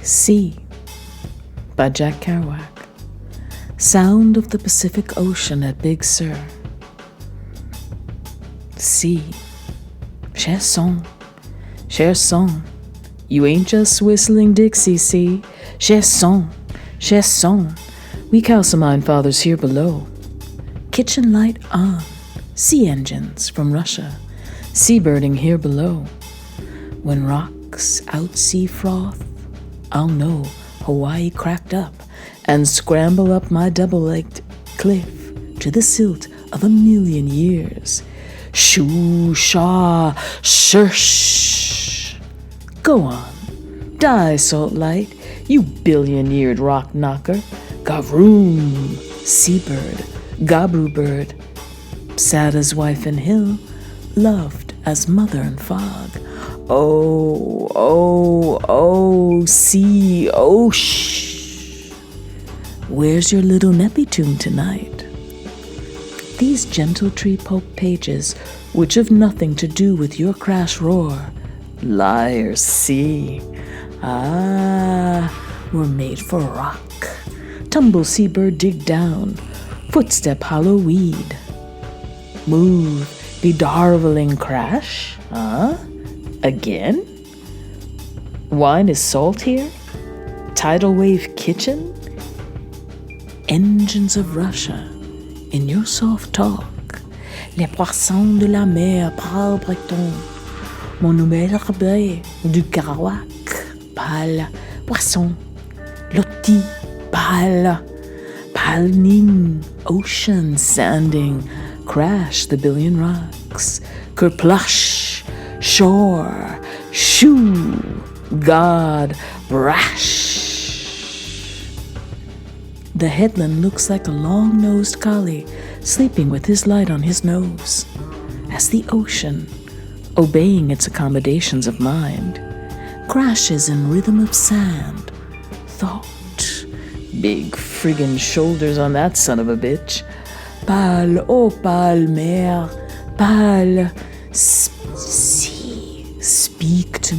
Sea by Jack Kerouac. Sound of the Pacific Ocean at Big Sur. Sea, cher son, you ain't just whistling Dixie, sea. Cher son, we calcimine fathers here below. Kitchen light on, sea engines from Russia, seabirding here below. When rocks out sea froth, I'll know Hawaii cracked up and scramble up my double-legged cliff to the silt of 1,000,000 years. Shoo, shaw, shush. Go on, die, salt light, you 1,000,000-yeared rock knocker. Gavroom, seabird, gabru bird, sad as wife and hill, loved as mother and fog. Oh, sea, oh, shh. Where's your little neppy tune tonight? These gentle tree poke pages, which have nothing to do with your crash roar, liar, sea, were made for rock. Tumble seabird dig down, footstep hollow weed. Move, be darveling crash, Again? Wine is salt here? Tidal wave kitchen? Engines of Russia, in your soft talk. Les poissons de la mer parlent breton. Mon numéro bleu du Kerouac parle poisson. Loti parle. Palning, ocean sanding. Crash the 1,000,000,000 rocks. Kerplash. Shore, shoo, God, brash. The headland looks like a long-nosed collie sleeping with his light on his nose, as the ocean, obeying its accommodations of mind, crashes in rhythm of sand, thought. Big friggin' shoulders on that son of a bitch. Pâle, oh pâle mer, pâle, speak to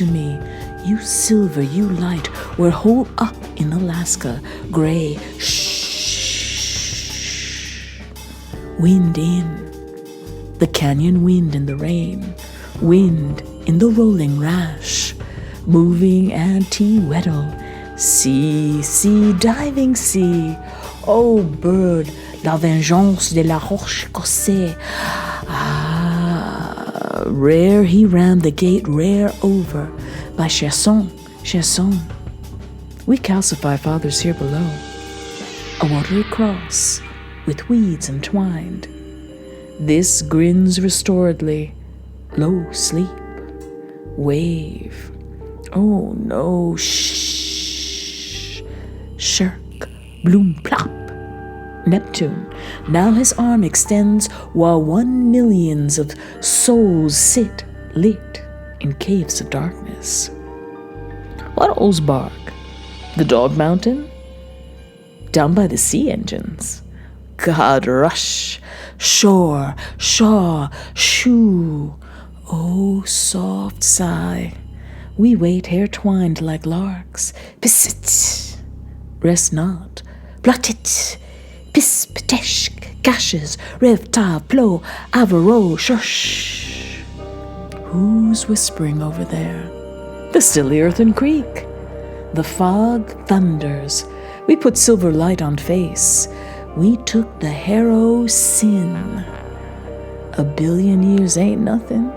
me, you silver, you light, we're whole up in Alaska, gray, shh. Wind in, the canyon wind in the rain, wind in the rolling rash, moving anti-weddle, sea, diving sea, oh bird, la vengeance de la roche corsée, rare he rammed the gate rare over by cher son. We calcify fathers here below, a watery cross with weeds entwined. This grins restoredly, low sleep, wave, oh no, shh, shirk, bloom plop. Neptune, now his arm extends while 1,000,000s of souls sit lit in caves of darkness. What owls bark? The dog mountain? Down by the sea engines. God, rush, shore, shaw, shoo. Oh, soft sigh. We wait hair twined like larks. Pissit. Rest not. Blottit. Pis, ptesh, gashes, rev, ta, plo, avaro, shush. Who's whispering over there? The stilly earthen creek. The fog thunders. We put silver light on face. We took the harrow sin. 1,000,000,000 years ain't nothing.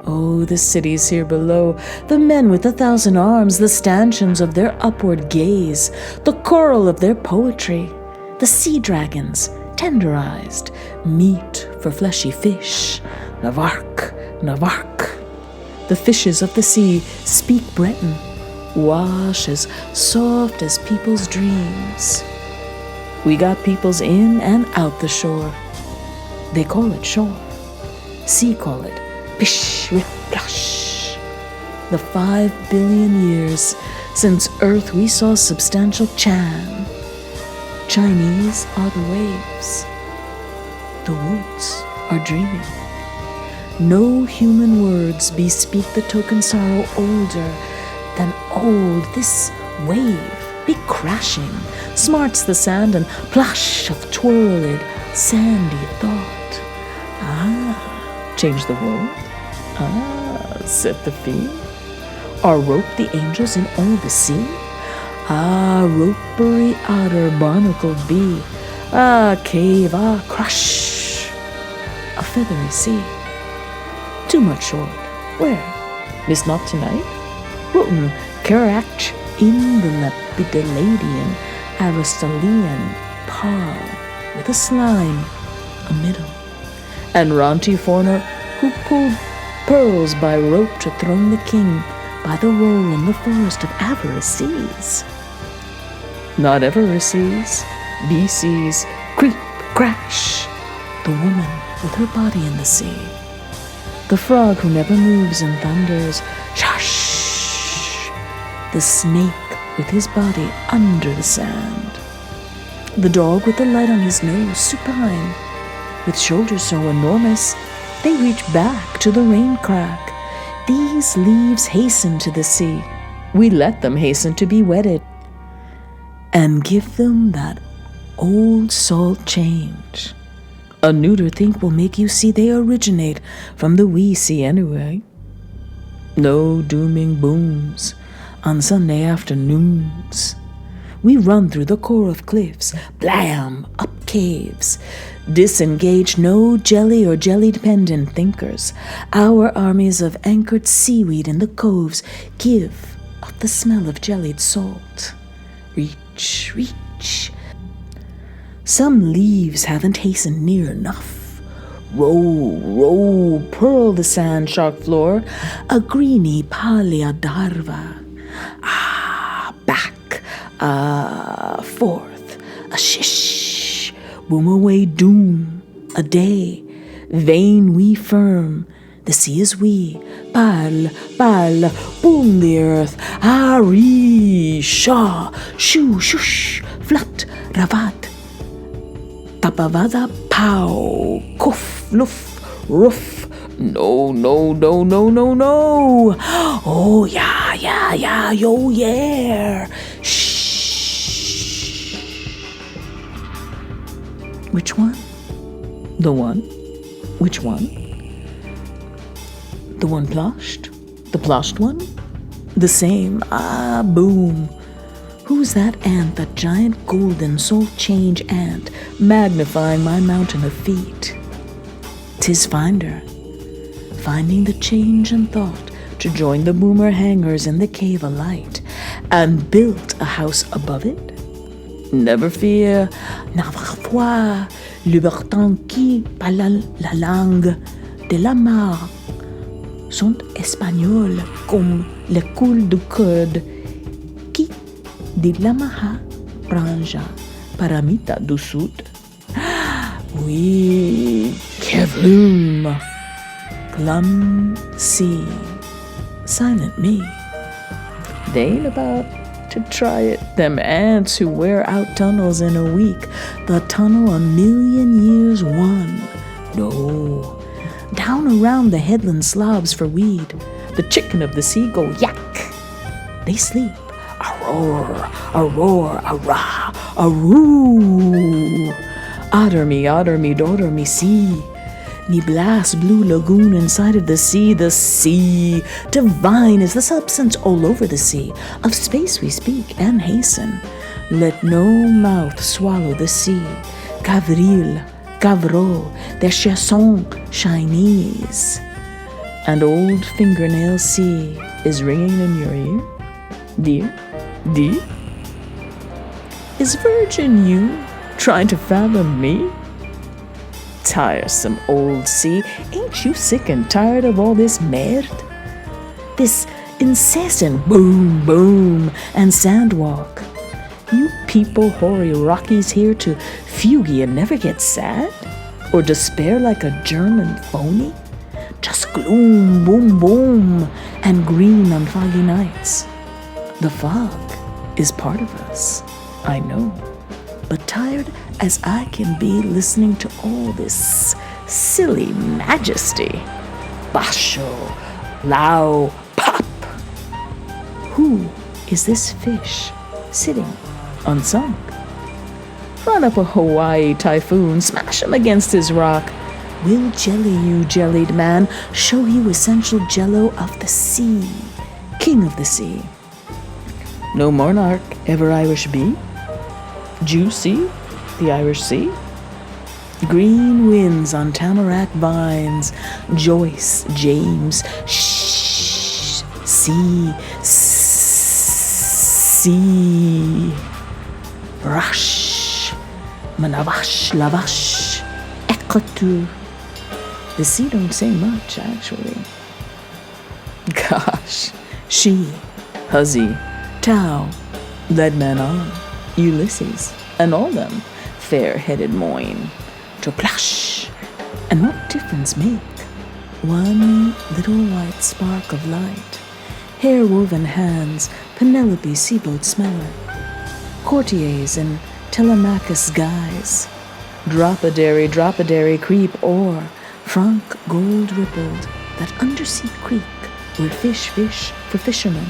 Oh, the cities here below, the men with 1,000 arms, the stanchions of their upward gaze, the choral of their poetry. The sea dragons, tenderized, meat for fleshy fish. Navark. The fishes of the sea speak Breton, wash as soft as people's dreams. We got peoples in and out the shore. They call it shore. Sea call it pish, rip, plush. The 5,000,000,000 years since Earth we saw substantial Chan. Chinese are the waves. The woods are dreaming. No human words bespeak the token sorrow older Then this wave be crashing, smarts the sand and plash of twirled, sandy thought. Change the world? Set the fee? Or rope the angels in all the sea? Ropery otter barnacled bee. Cave, crush. A feathery sea. Too much short. Where? Miss not tonight? Roten, Kerouac in the Lepidoladian, Aristotelian par with a slime, a middle. And Ronti foreigner who pulled pearls by rope to throne the king by the roll in the forest of avarice seas. Not ever seas, BC's creep, crash, the woman with her body in the sea. The frog who never moves and thunders, shush. The snake with his body under the sand. The dog with the light on his nose, supine, with shoulders so enormous, they reach back to the rain crack. These leaves hasten to the sea. We let them hasten to be wetted and give them that old salt change. A neuter think will make you see they originate from the wee sea anyway. No dooming booms on Sunday afternoons. We run through the core of cliffs, blam, up caves. Disengage no jelly or jelly-dependent thinkers. Our armies of anchored seaweed in the coves give up the smell of jellied salt. Reach, reach. Some leaves haven't hastened near enough. Row, row, pearl the sand shark floor, a greeny palia darva. Back, forth, a shish, boom away doom, a day, vain we firm, the sea is we, pal, boom the earth, ari, shaw, shoo, shush, flut, ravat, tapavada, pow, kuff, luff, roof, no, no, no, no, no, no, oh yeah, yo, yeah, shh. Which one? The one? Which one? The one plushed? The plushed one? The same, boom. Who's that ant, that giant golden salt change ant, magnifying my mountain of feet? 'Tis Finder, finding the change in thought to join the boomer hangers in the cave alight, and built a house above it? Never fear, n'avoir foi, libertin qui parle la langue de la mar, sont espagnols comme le coul du code, qui de l'amaha ranja paramita du sud. Oui, kevloom, glum sea, silent me. They ain't about to try it, them ants who wear out tunnels in a week, the tunnel a million years one. No, down around the headland slobs for weed, the chicken of the sea go yak. They sleep, a roar, a rah, a roo. Otter me, daughter me, see. Me blast blue lagoon inside of the sea, divine is the substance all over the sea. Of space we speak and hasten. Let no mouth swallow the sea. Gavril, Gavro, their chasson Chinese. And old fingernail sea is ringing in your ear. Dear? Is virgin you trying to fathom me? Tiresome old sea, ain't you sick and tired of all this merde? This incessant boom, boom, and sandwalk. You people hoary Rockies here to fugue and never get sad? Or despair like a German phony? Just gloom, boom, boom, and green on foggy nights. The fog is part of us, I know. But tired as I can be listening to all this silly majesty. Basho, lao, pop. Who is this fish sitting unsunk? Run up a Hawaii typhoon, smash him against his rock. We'll jelly you, jellied man, show you essential jello of the sea, king of the sea. No monarch ever Irish be? Juicy, the Irish Sea? Green winds on tamarack vines, Joyce, James, sea, rush, manavash, lavash, écriture. The sea don't say much, actually. Gosh, she, Huzzy, Tau, led men on, Ulysses, and all them, fair-headed Moyne, to plash, and what difference make? One little white spark of light, hair-woven hands, Penelope seaboat smeller, courtiers in Telemachus guise, dromedary creep o'er, franc gold rippled, that undersea creek where fish for fishermen.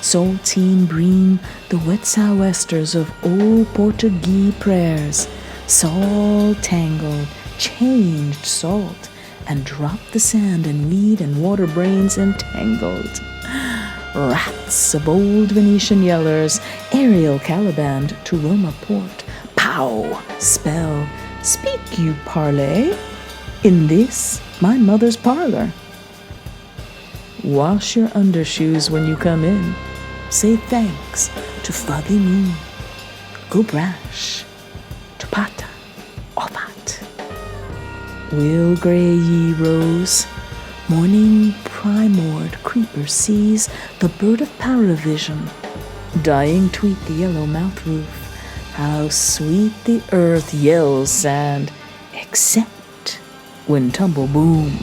Saltine bream the wet sou'westers of old Portuguese prayers, salt tangled, changed salt, and dropped the sand and weed and water brains entangled. Rats of old Venetian yellers, aerial Caliband to Roma port, pow, spell, speak you parley, in this my mother's parlor. Wash your undershoes when you come in, say thanks to foggy moon, go brash to pata ovat. Will gray ye rose, morning primord creeper sees the bird of paravision, dying tweet the yellow mouth roof, how sweet the earth yells sand, except when tumble boom.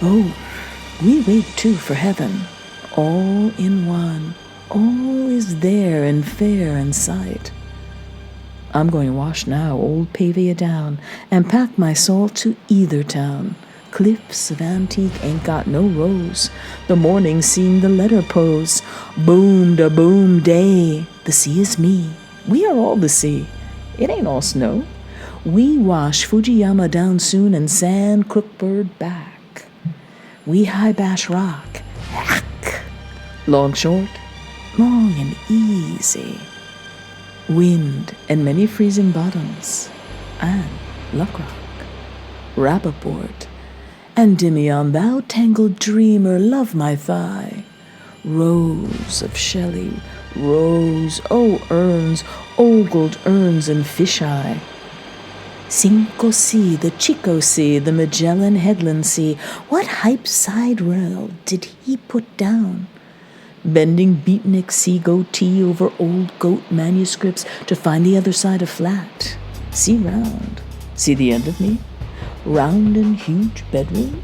Oh, we wait too for heaven, all in one, all is there in fair and sight. I'm going to wash now, old Pavia down, and pack my salt to either town. Cliffs of antique ain't got no rose, the morning seeing the letter pose. Boom da boom day, the sea is me, we are all the sea, it ain't all snow. We wash Fujiyama down soon and sand Crookbird back. We high bash rock, hack, long short, long and easy. Wind and many freezing bottoms, and Luckrock, Rappaport, and Endymion, thou tangled dreamer, love my thigh. Rose of Shelley, rose, oh urns, ogled urns and fisheye. Cinco Sea, the Chico Sea, the Magellan Headland Sea, what hype side rail did he put down? Bending beatnik sea goatee over old goat manuscripts to find the other side of flat. See round, see the end of me? Round and huge bedroom?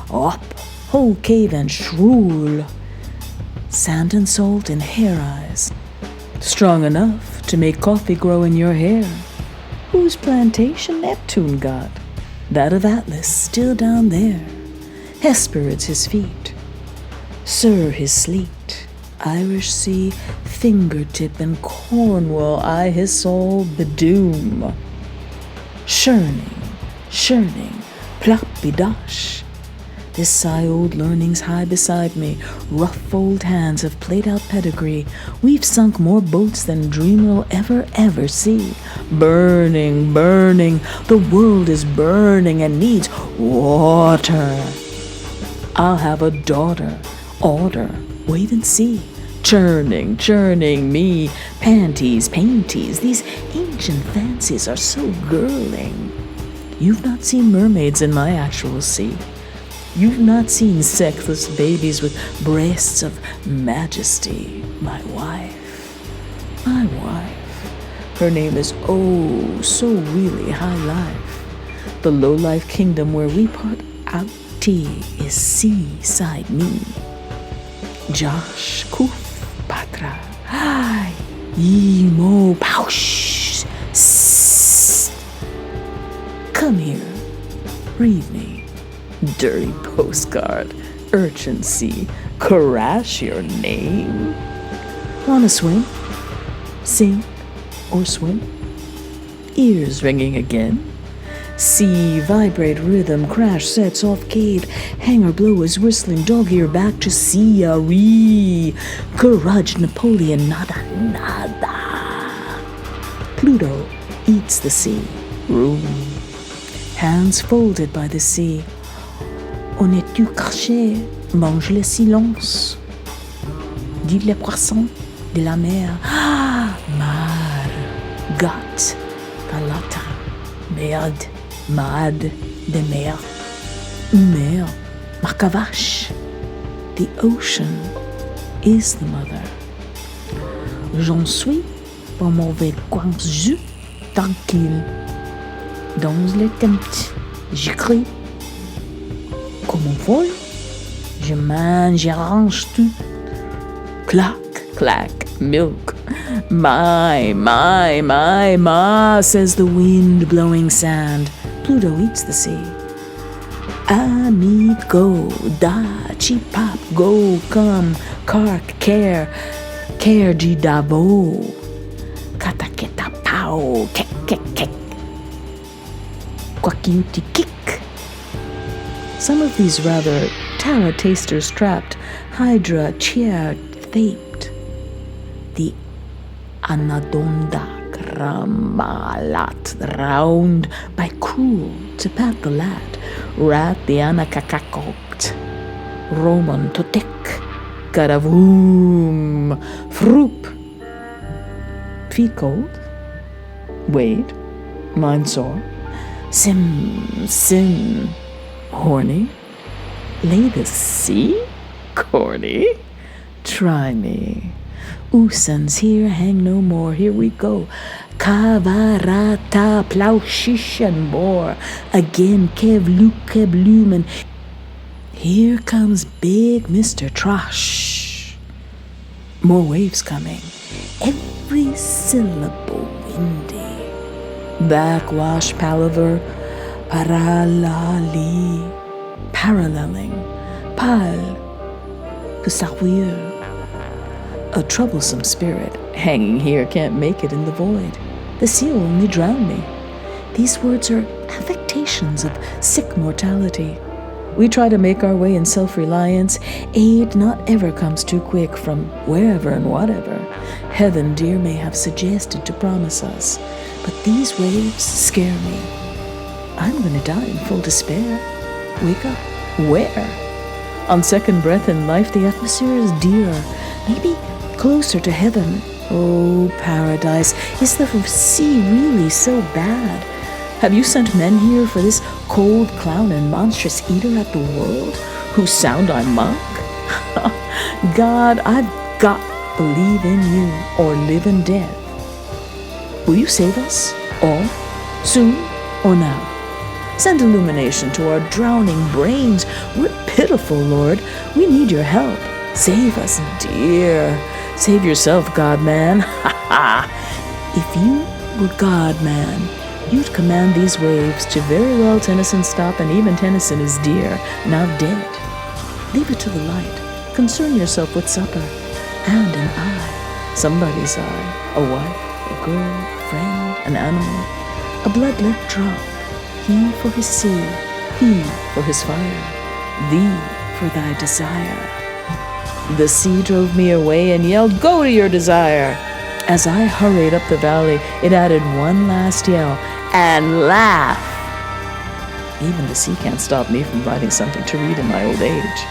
Up, whole cave and shrool. Sand and salt in hair eyes. Strong enough to make coffee grow in your hair. Whose plantation Neptune got? That of Atlas, still down there. Hesperids his feet. Sir his sleet. Irish Sea, fingertip, and Cornwall, I his soul bedoom. Churning, plop-be-dosh. This sigh old learning's high beside me. Rough old hands have played out pedigree. We've sunk more boats than dreamer'll ever see. Burning, the world is burning and needs water. I'll have a daughter, order, wait and see. Churning me, panties, painties, these ancient fancies are so girling. You've not seen mermaids in my actual sea. You've not seen sexless babies with breasts of majesty. My wife. Her name is oh so really high life. The low life kingdom where we put out tea is seaside me. Josh Kuf Patra. Hi. Yemo Paush. Come here. Read me. Dirty postcard. urchin sea, crash your name. Wanna swim? Sing or swim? Ears ringing again. Sea, vibrate rhythm, crash sets off cave, hanger blowers whistling, dog ear back to sea, wee. Courage, Napoleon, nada, nada. Pluto eats the sea, room. Hands folded by the sea. On est-tu caché, mange le silence. Dit le poisson de la mer. Ah, mar, gat, galata, merde. Mad de mer, mer, marcavache. The ocean is the mother. J'en suis pour mauvais coin jus tranquille. Dans les tentes, j'écris. Comme un vol, je mange, j'arrange tout. Clac, clac, milk. My, says the wind blowing sand. Pluto eats the sea. Amigo, da, chipap, go, come, cark, care de davo. Kataketa, pow, kek, kek. Quakiuti, kick. Some of these rather Tara tasters trapped, Hydra, chair, thaped. The Anadonda Ramalat, round by cruel to pat the lad, rat the anakakakokt, Roman totek, karavum, froop. Feet cold? Wait, mind sore? Sim, horny? Lay the sea? Corny? Try me. Oosans here, hang no more, here we go. Kavarata, plow, shish and more. Again, kev, lumen. Here comes big Mr. Trash. More waves coming. Every syllable windy. Backwash, palaver, paralleling. Pal, pusarouilleux. A troublesome spirit, hanging here, can't make it in the void. The sea will only drown me. These words are affectations of sick mortality. We try to make our way in self-reliance. Aid not ever comes too quick from wherever and whatever heaven, dear, may have suggested to promise us. But these waves scare me. I'm going to die in full despair. Wake up. Where? On second breath in life, the atmosphere is dearer. Maybe closer to heaven. Oh, paradise, is the sea really so bad? Have you sent men here for this cold clown and monstrous eater at the world, whose sound I mock? God, I've got to believe in you or live in death. Will you save us? All? Soon or now? Send illumination to our drowning brains. We're pitiful, Lord. We need your help. Save us, dear. Save yourself, God-man. Ha ha! If you were God-man, you'd command these waves to very well Tennyson stop, and even Tennyson is dear, now dead. Leave it to the light. Concern yourself with supper, and an eye, somebody's eye, a wife, a girl, a friend, an animal, a blood-let drop, he for his sea, he for his fire, thee for thy desire. The sea drove me away and yelled, "Go to your desire!" As I hurried up the valley, it added one last yell, and laugh. Even the sea can't stop me from writing something to read in my old age.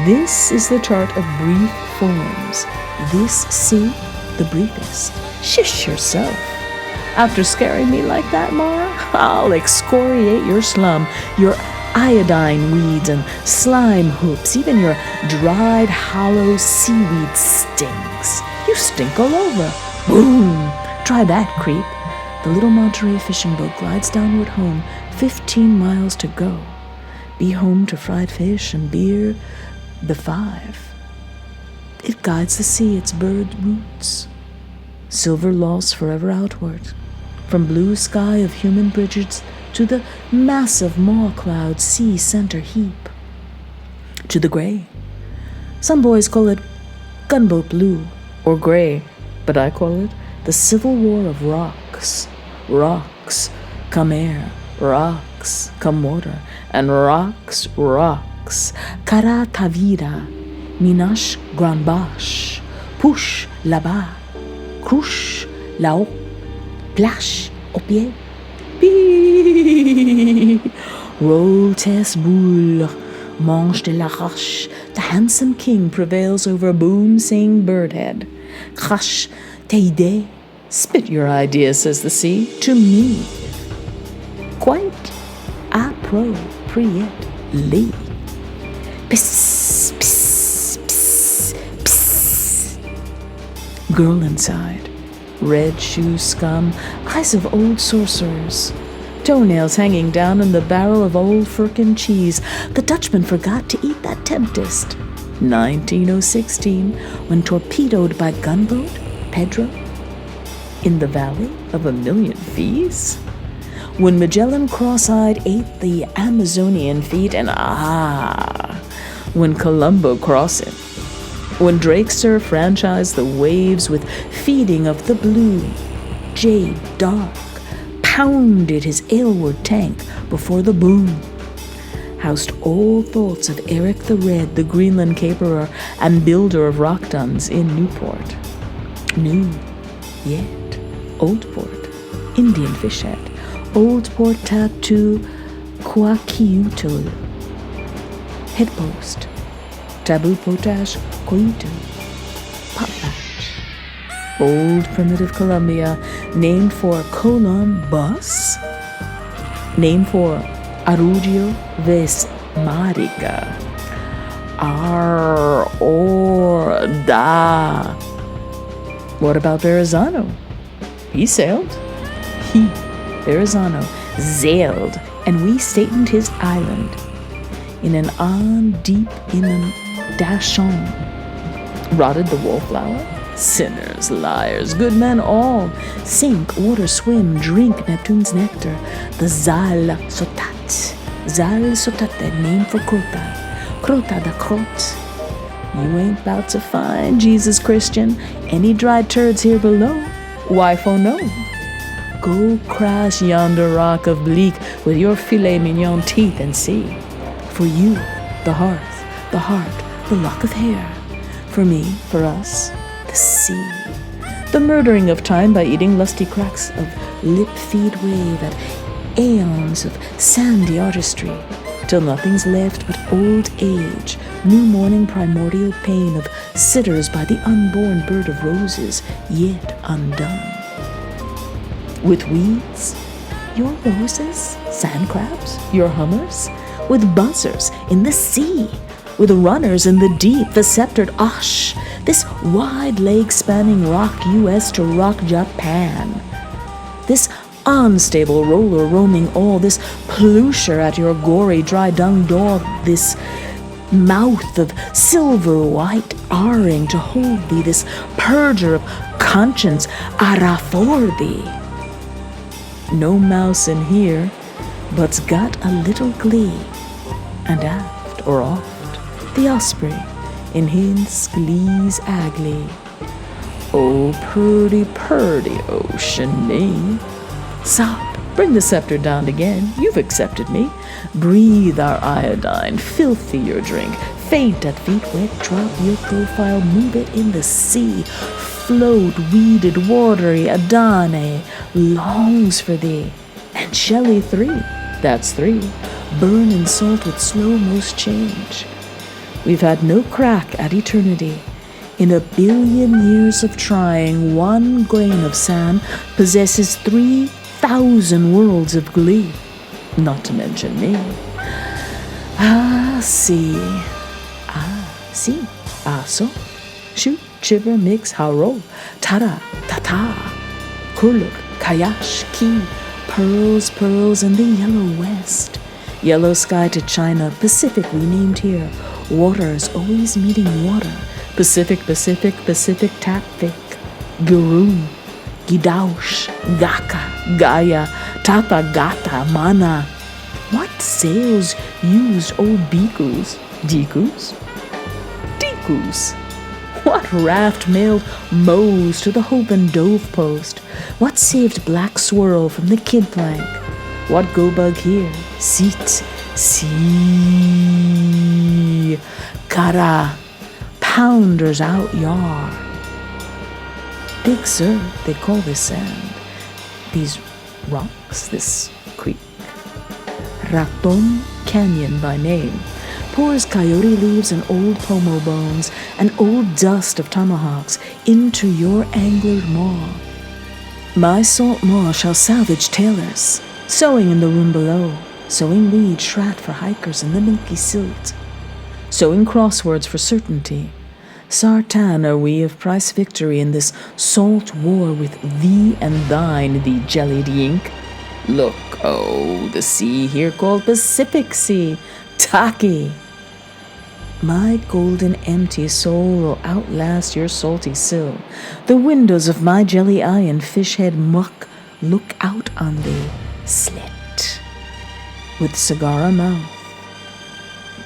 This is the chart of brief forms. This sea, the briefest. Shish yourself. After scaring me like that, Mara, I'll excoriate your slum, your iodine weeds and slime hoops, even your dried, hollow seaweed stings. You stink all over. Boom! Try that, creep. The little Monterey fishing boat glides downward home, 15 miles to go. Be home to fried fish and beer, the 5. It guides the sea, its bird roots. Silver loss forever outward. From blue sky of human bridges to the massive maw cloud sea center heap. to the gray. Some boys call it gunboat blue or gray, but I call it the Civil War of rocks. Rocks come air, rocks come water, and rocks, rocks. Kara tavira, minash granbash, push là-bas, crouche là-haut, plash au pied. Roll tes boules, mange de la roche. The handsome king prevails over a boom-sing birdhead. Crash tes idées. Spit your ideas, says the sea, to me. Quite appropriately. Psst, psst, psst, psst. Girl inside. Red shoe scum, eyes of old sorcerers, toenails hanging down in the barrel of old firkin cheese. The Dutchman forgot to eat that tempest. 1916, when torpedoed by gunboat, Pedro, in the valley of a million fees? When Magellan cross-eyed ate the Amazonian feet, and when Colombo crossed it. When Drake Sir franchised the waves with feeding of the blue, Jade Dark pounded his Aylward tank before the boom. Housed all thoughts of Eric the Red, the Greenland caperer and builder of rock duns in Newport. New, yet, Old Port, Indian fish head, Old Port tattoo, Quakiutul, headpost, taboo potash, Koitu, potlatch. Old primitive Columbia, named for Columbus, named for Arugio Ves Marica. Da. What about Verrazano? He sailed. He, Verrazano, sailed, and we statened his island in an on deep in an dashon. Rotted the wallflower? Sinners, liars, good men all. Sink, water, swim, drink Neptune's nectar. The Zal Sotat. Zal Sotat, that name for Crota. Crota da Crot. You ain't about to find, Jesus Christian, any dried turds here below. Wifo no. Go crash yonder rock of bleak with your filet mignon teeth and see. For you, the hearth, the heart, the lock of hair. For me, for us, the sea. The murdering of time by eating lusty cracks of lip feed wave at aeons of sandy artistry, till nothing's left but old age, new morning primordial pain of sitters by the unborn bird of roses, yet undone. With weeds, your roses, sand crabs, your hummers, with buzzers in the sea, with runners in the deep, the sceptered Osh, this wide leg-spanning rock U.S. to rock Japan, this unstable roller roaming all, this plusher at your gory dry dung dog, this mouth of silver white arring to hold thee, this purger of conscience ara for thee. No mouse in here, but's got a little glee, and aft or oft the osprey in his glee's agly. Oh, purdy, ocean-y. Sop, bring the scepter down again, you've accepted me. Breathe our iodine, filthy your drink, faint at feet wet, drop your profile, move it in the sea. Float, weeded, watery, Adane longs for thee. And Shelley 3, that's 3, burn in salt with slow-most change. We've had no crack at eternity. In a billion years of trying, one grain of sand possesses 3,000 worlds of glee, not to mention me. See. So. Shoot, shiver, mix, haro, tara, tata, kurluk, kayash, ki, pearls in the yellow west. Yellow sky to China, Pacific we named here. Waters always meeting water. Pacific, Tapvik, Gurun, Gidaush, Gaka, Gaya, Tapa, Gata, Mana. What sails used old bhikkhus Deacons? Deacons! What raft mailed Mose to the Hope and Dove post? What saved Black Swirl from the kid plank? What go bug here? Sit, see, cara, pounders out yar. Big Sur, they call this sand, these rocks, this creek. Raton Canyon by name, pours coyote leaves and old pomo bones and old dust of tomahawks into your anglered maw. My salt maw shall salvage tailors, sewing in the room below, sewing weed shrat for hikers in the milky silt, sewing crosswords for certainty. Sartan are we of price victory in this salt war with thee and thine, thee jellied yink. Look, oh, the sea here called Pacific Sea, Taki. My golden empty soul will outlast your salty sill. The windows of my jelly eye and fish head muck look out on thee, slit, with cigar mouth,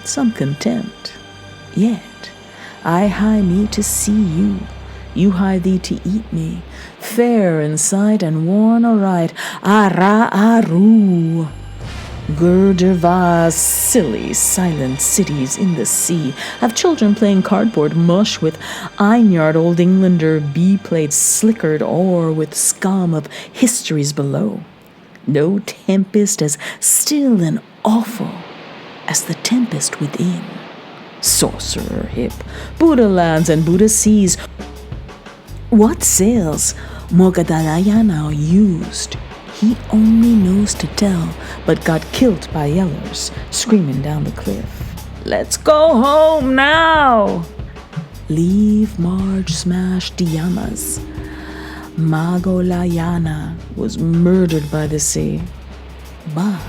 some contempt. Yet I hie me to see you, you hie thee to eat me, fair in sight and worn aright, ara aru. Gurdervas, silly, silent cities in the sea, have children playing cardboard mush with Einyard Old Englander B-plates slickered or with scum of histories below. No tempest as still and awful as the tempest within. Sorcerer hip, Buddha lands and Buddha seas. What sails Mogadayana used, he only knows to tell, but got killed by yellers screaming down the cliff. Let's go home now! Leave Marge smash Diyamas. Magolayana was murdered by the sea. But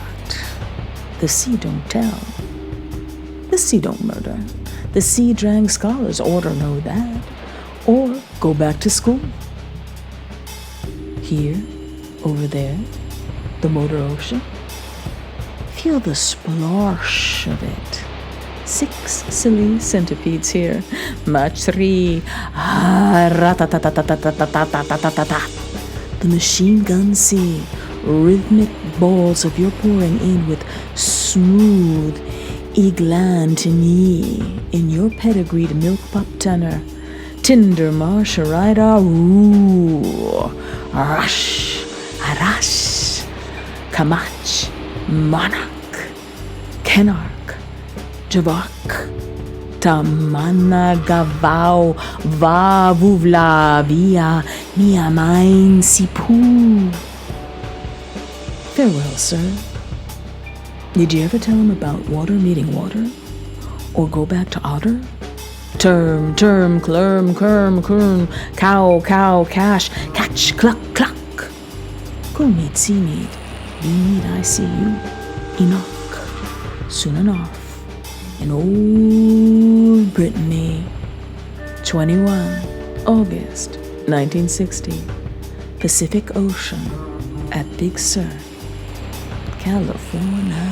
the sea don't tell. The sea don't murder. The sea drank scholars oughter know that. Or go back to school. Here, over there, the motor ocean. Feel the splorsh of it. 6 silly centipedes here. Machri. The machine gun sea. Rhythmic balls of your pouring in with smooth eglantine in your pedigreed milk pup tenor. Tinder marsh rida roo. Rush. Arash. Kamach. Monarch. Kenarch. Javak. Tamana gavau va vuvla via mia mine sipu. Farewell, sir. Did you ever tell him about water meeting water? Or go back to otter? Term, clerm, kerm, kern, cow, cash, catch, cluck, cluck. Go meet, see me. Be meet, I see you. Enoch. Soon enough. In old Brittany. 21 August 1960. Pacific Ocean at Big Sur, California.